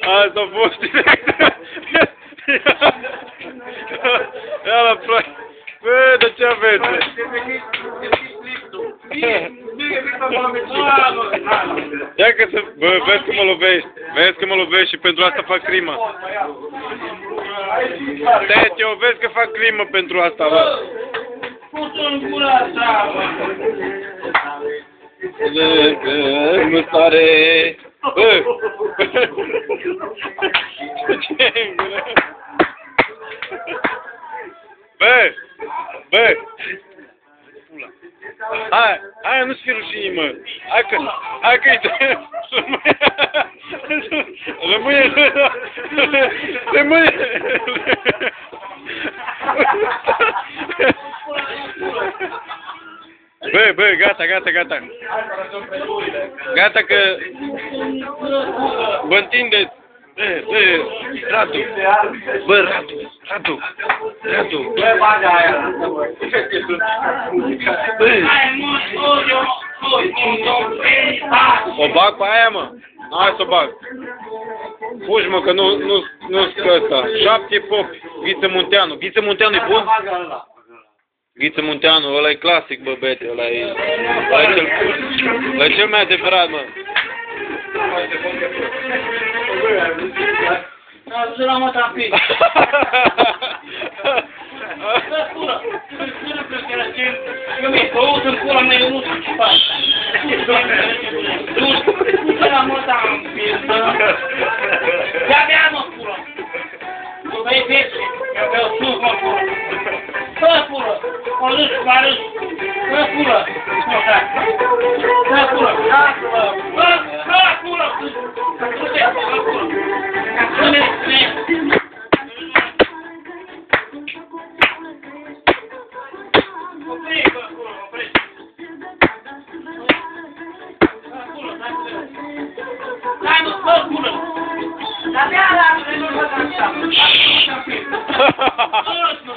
Asta a fost direct. Ia la ploi. Bă, de ce aveți? Ia că să... Bă, vezi că mă lovești. Vezi că mă lovești și pentru asta fac crimă. Deci, eu vezi că fac crimă pentru asta, bă. Nu stare. Bă! Ce-i gură? Bă! Bă! Hai, nu-ți fi rușinii, mă! Hai că-i rămâne! Bă, gata. Gata că... Vă întindeți! Radu! Bă, Radu! O bag pe aia, mă? Hai să o bag. Fugi, mă, că nu-s ăsta. 7 popi. Ghiță Munteanu. Ghiță Munteanu e bun? Ghiță Munteanu, ăla e clasic, bă, bete. Ăla e cel mai adevărat, mă. Să mă tapit. Eu mi-e băut în pula mea, eu nu știu ce fac. Să mă tapit. De-abia mă pula. Tu vei vezi, eu beau sus, mă pula. Fă pula, o râs, mă râs. Fă pula, mă tac. Fă pula, fă pula.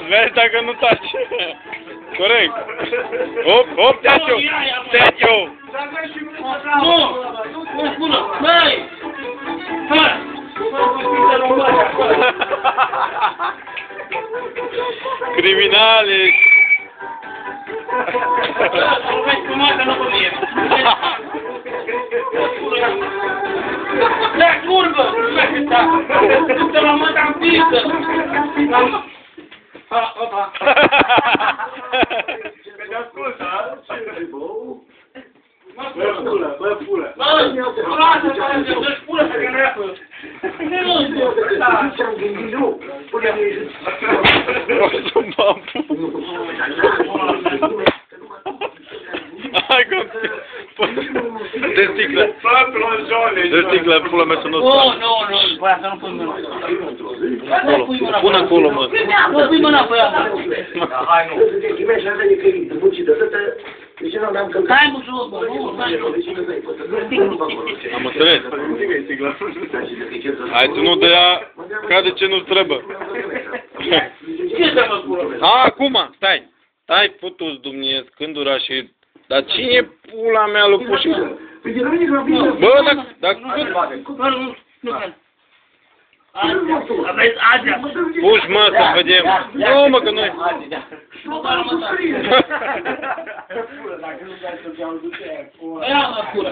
Vezi dacă nu taci. Corect. Hop, te-ați eu. Nu spună, măi! Fă! Criminale. Nu vezi cum asta nu pe mine. Da, curvă! Du-te la mă în pistă! Opa! Te ascultă, ce bău? Bă, pulă! Lasă-mă, dă-și pulă să gândească! Ce-am gândit eu? O să mă apuc. Hai, dă sticla. Dă sticla, pula mea să nu Nu, băi, asta nu pui mâna. Pune acolo, mă. Nu pui mâna pe ea. Hai, nu. Hai, mă, jos, bă, nu, Am înțeles. Hai, tu nu de ea, ca de ce nu trebuie. Ce să mă pulă? Acum, stai. Stai, putu-ți dumneiesc, cândura și... Dar cine e pula mea lui Pușicu? Bă, dacă... Nu, aveți Adria. Puși, mă, să vedem. Nu, mă, că noi... Ia, mă, pulă.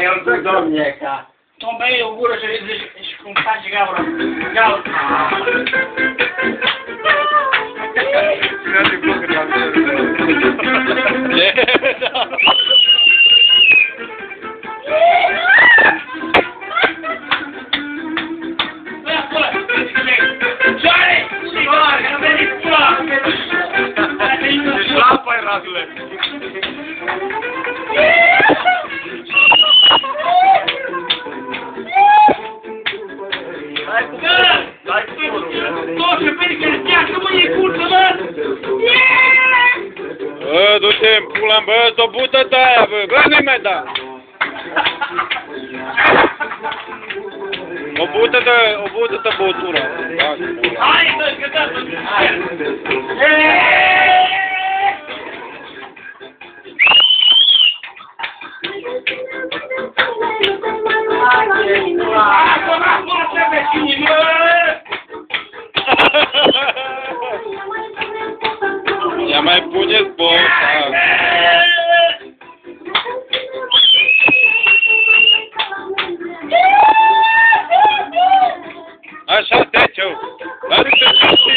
Eu zic, domne, ca... Tom bei o gură și cum face gaură. Gaură. Lapa e razule. Bă, du-te în pula, bă, s-o bută-ți aia, bă, nu-i mai da. O bută-ți băutura. Hai, bă, că da, mai puneți boța. Așa trece-o. Lasă-te și.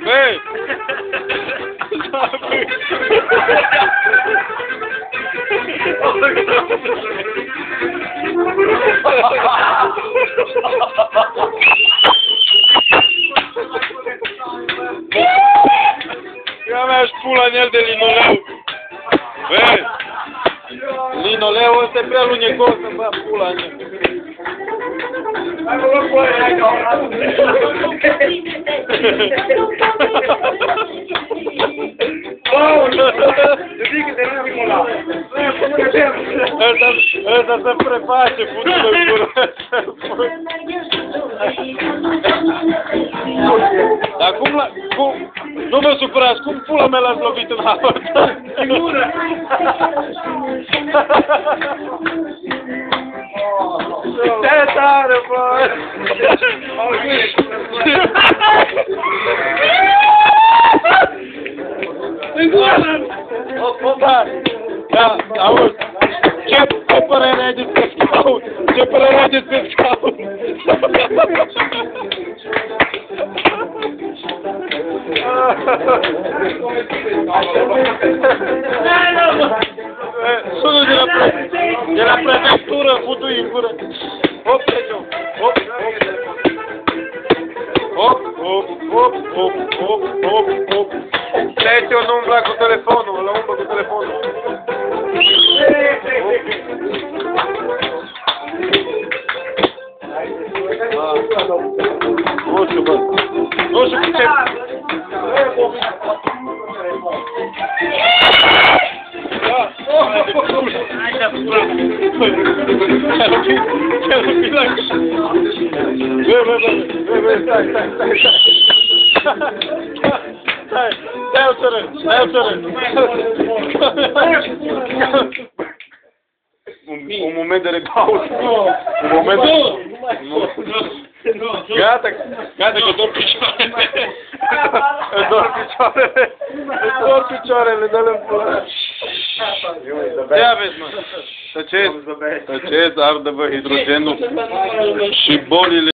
Băi! Eu mi-aș pula în el de linoleu. Băi! Linoleul ăsta e prea lunecos să-mi bag pula în el. Hai mă, bă, bă, hai ca un te zic că te rog primul la. Ăsta se preface, putu-l în gură. Dar cum, nu mă supărați, cum pula mea l-ați lovit în aortă? Sigură! Ce tare, bă! Da, auzi, ce părere ai despre scaun? Ce părere ai despre scaun? Sună de la prefectură, futu-i în gură. Hop, trece-o. Hop, hop. Hop, hop, hop, hop, hop, hop. Trece-o, nu umbla cu telefonul, ăla umblă cu telefonul. Nu știu, bă. Nu știu ce... Stai o țără. Un moment de repaus. Un moment de... Gata, că dor picioarele. Îți dor picioarele, dă-le-n pula. Ce aveți, mă? Tăceți, ardă, bă, hidrogenul și bolile.